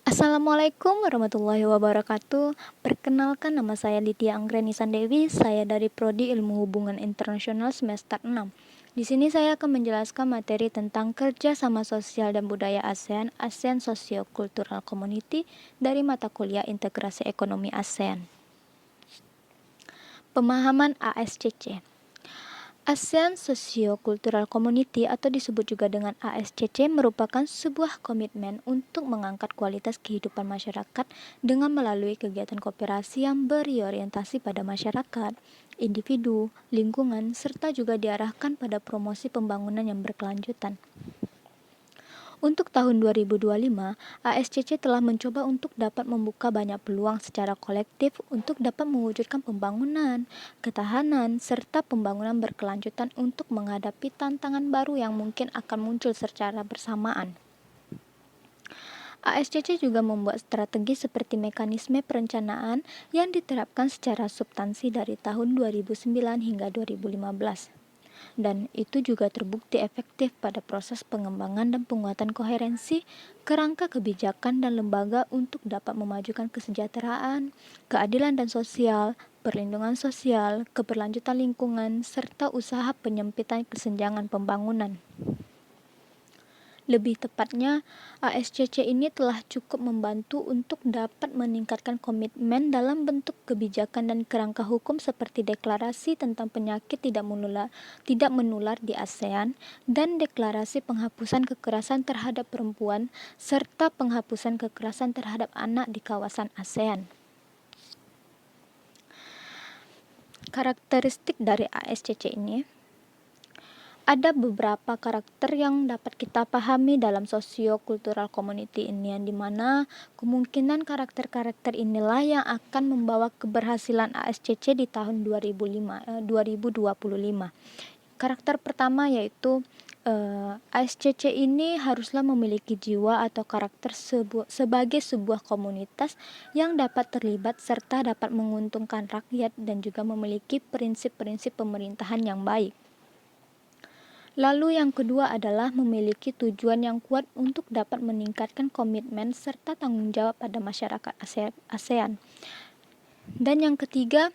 Assalamualaikum warahmatullahi wabarakatuh. Perkenalkan, nama saya Lydia Anggreni Sandewi. Saya dari Prodi Ilmu Hubungan Internasional semester 6. Di sini saya akan menjelaskan materi tentang kerja sama sosial dan budaya ASEAN, ASEAN Socio-Cultural Community dari mata kuliah Integrasi Ekonomi ASEAN. Pemahaman ASCC. ASEAN Socio-Cultural Community atau disebut juga dengan ASCC merupakan sebuah komitmen untuk mengangkat kualitas kehidupan masyarakat dengan melalui kegiatan kooperasi yang berorientasi pada masyarakat, individu, lingkungan, serta juga diarahkan pada promosi pembangunan yang berkelanjutan. Untuk tahun 2025, ASCC telah mencoba untuk dapat membuka banyak peluang secara kolektif untuk dapat mewujudkan pembangunan, ketahanan, serta pembangunan berkelanjutan untuk menghadapi tantangan baru yang mungkin akan muncul secara bersamaan. ASCC juga membuat strategi seperti mekanisme perencanaan yang diterapkan secara substansi dari tahun 2009 hingga 2015. Dan itu juga terbukti efektif pada proses pengembangan dan penguatan koherensi kerangka kebijakan dan lembaga untuk dapat memajukan kesejahteraan, keadilan dan sosial, perlindungan sosial, keberlanjutan lingkungan, serta usaha penyempitan kesenjangan pembangunan. Lebih tepatnya, ASCC ini telah cukup membantu untuk dapat meningkatkan komitmen dalam bentuk kebijakan dan kerangka hukum seperti deklarasi tentang penyakit tidak menular di ASEAN dan deklarasi penghapusan kekerasan terhadap perempuan serta penghapusan kekerasan terhadap anak di kawasan ASEAN. Karakteristik dari ASCC ini, ada beberapa karakter yang dapat kita pahami dalam socio-cultural community ini, yang dimana kemungkinan karakter-karakter inilah yang akan membawa keberhasilan ASCC di tahun 2025. Karakter pertama yaitu ASCC ini haruslah memiliki jiwa atau karakter sebagai sebuah komunitas yang dapat terlibat serta dapat menguntungkan rakyat dan juga memiliki prinsip-prinsip pemerintahan yang baik. Lalu yang kedua adalah memiliki tujuan yang kuat untuk dapat meningkatkan komitmen serta tanggung jawab pada masyarakat ASEAN. Dan yang ketiga,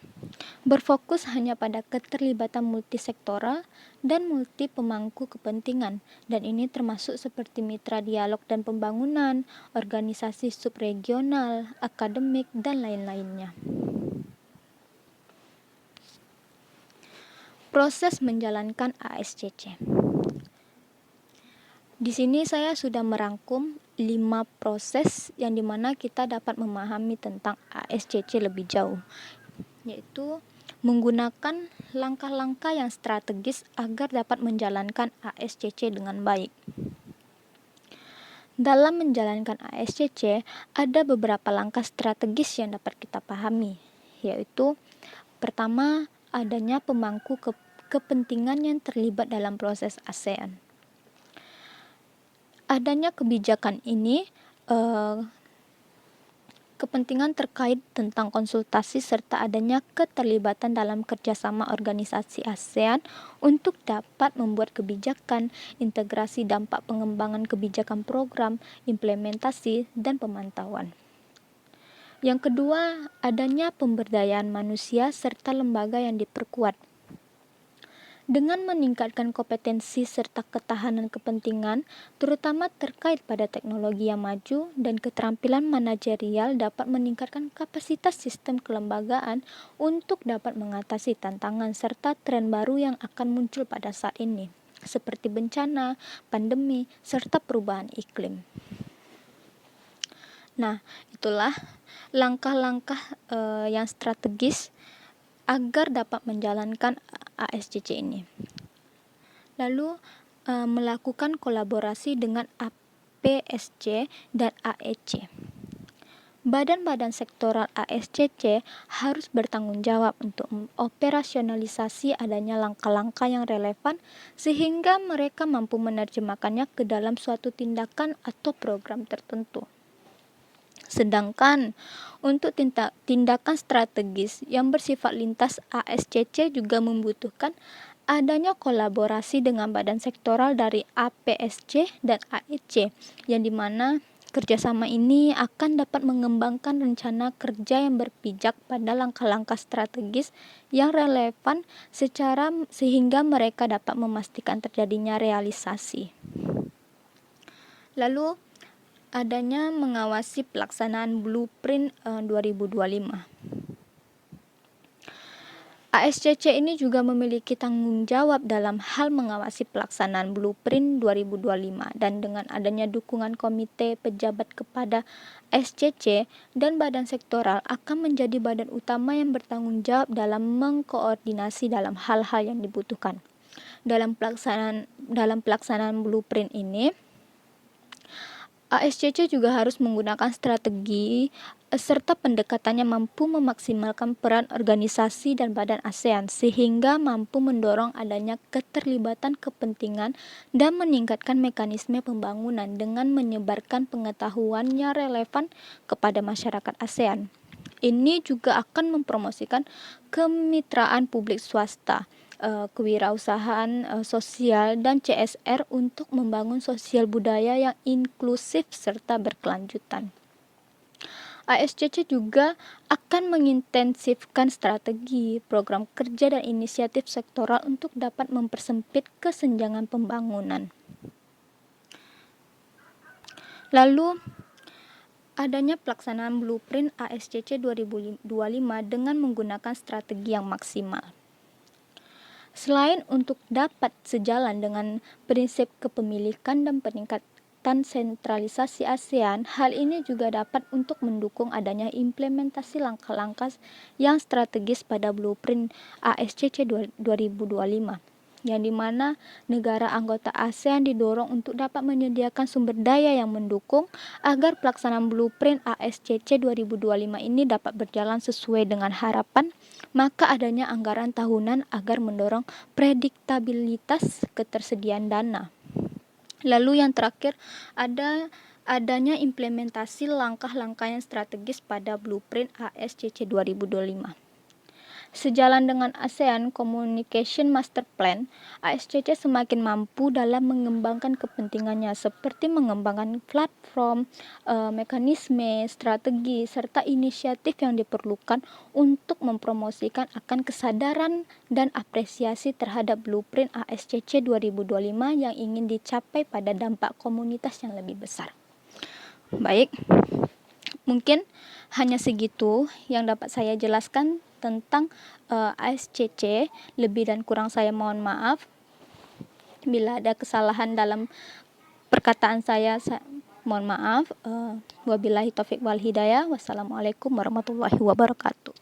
berfokus hanya pada keterlibatan multisektoral dan multi pemangku kepentingan, dan ini termasuk seperti mitra dialog dan pembangunan, organisasi subregional, akademik, dan lain-lainnya. Proses menjalankan ASCC. Di sini saya sudah merangkum 5 proses yang dimana kita dapat memahami tentang ASCC lebih jauh, yaitu menggunakan langkah-langkah yang strategis agar dapat menjalankan ASCC dengan baik. Dalam menjalankan ASCC, ada beberapa langkah strategis yang dapat kita pahami, yaitu pertama, adanya pemangku kepentingan yang terlibat dalam proses ASEAN. Adanya kebijakan ini, kepentingan terkait tentang konsultasi serta adanya keterlibatan dalam kerjasama organisasi ASEAN untuk dapat membuat kebijakan, integrasi dampak pengembangan kebijakan program, implementasi, dan pemantauan. Yang kedua, adanya pemberdayaan manusia serta lembaga yang diperkuat. Dengan meningkatkan kompetensi serta ketahanan kepentingan, terutama terkait pada teknologi yang maju dan keterampilan manajerial dapat meningkatkan kapasitas sistem kelembagaan untuk dapat mengatasi tantangan serta tren baru yang akan muncul pada saat ini, seperti bencana, pandemi, serta perubahan iklim. Nah, itulah langkah-langkah yang strategis agar dapat menjalankan ASCC ini. Lalu melakukan kolaborasi dengan APSC dan AEC. Badan-badan sektoral ASCC harus bertanggung jawab untuk operasionalisasi adanya langkah-langkah yang relevan sehingga mereka mampu menerjemahkannya ke dalam suatu tindakan atau program tertentu. Sedangkan untuk tindakan strategis yang bersifat lintas, ASCC juga membutuhkan adanya kolaborasi dengan badan sektoral dari APSC dan AEC, yang dimana Kerjasama ini akan dapat mengembangkan rencana kerja yang berpijak pada langkah-langkah strategis yang relevan sehingga mereka dapat memastikan terjadinya realisasi. Lalu adanya mengawasi pelaksanaan Blueprint 2025. ASCC ini juga memiliki tanggung jawab dalam hal mengawasi pelaksanaan Blueprint 2025 dan dengan adanya dukungan komite pejabat kepada ASCC dan badan sektoral akan menjadi badan utama yang bertanggung jawab dalam mengkoordinasi dalam hal-hal yang dibutuhkan. Dalam pelaksanaan Blueprint ini, ASCC juga harus menggunakan strategi serta pendekatannya mampu memaksimalkan peran organisasi dan badan ASEAN sehingga mampu mendorong adanya keterlibatan kepentingan dan meningkatkan mekanisme pembangunan dengan menyebarkan pengetahuannya relevan kepada masyarakat ASEAN. Ini juga akan mempromosikan kemitraan publik swasta, kewirausahaan sosial dan CSR untuk membangun sosial budaya yang inklusif serta berkelanjutan. ASCC juga akan mengintensifkan strategi, program kerja dan inisiatif sektoral untuk dapat mempersempit kesenjangan pembangunan. Lalu adanya pelaksanaan Blueprint ASCC 2025 dengan menggunakan strategi yang maksimal. Selain untuk dapat sejalan dengan prinsip kepemilikan dan peningkatan sentralisasi ASEAN, hal ini juga dapat untuk mendukung adanya implementasi langkah-langkah yang strategis pada Blueprint ASCC 2025, yang dimana negara anggota ASEAN didorong untuk dapat menyediakan sumber daya yang mendukung agar pelaksanaan Blueprint ASCC 2025 ini dapat berjalan sesuai dengan harapan, maka adanya anggaran tahunan agar mendorong prediktabilitas ketersediaan dana. Lalu yang terakhir, adanya implementasi langkah-langkah yang strategis pada Blueprint ASCC 2025. Sejalan dengan ASEAN Communication Master Plan, ASCC semakin mampu dalam mengembangkan kepentingannya seperti mengembangkan platform, mekanisme, strategi, serta inisiatif yang diperlukan untuk mempromosikan akan kesadaran dan apresiasi terhadap Blueprint ASCC 2025 yang ingin dicapai pada dampak komunitas yang lebih besar. Baik, mungkin hanya segitu yang dapat saya jelaskan tentang ASCC. Lebih dan kurang saya mohon maaf. Bila ada kesalahan dalam perkataan saya mohon maaf. Wabillahi taufiq wal hidayah. Wassalamualaikum warahmatullahi wabarakatuh.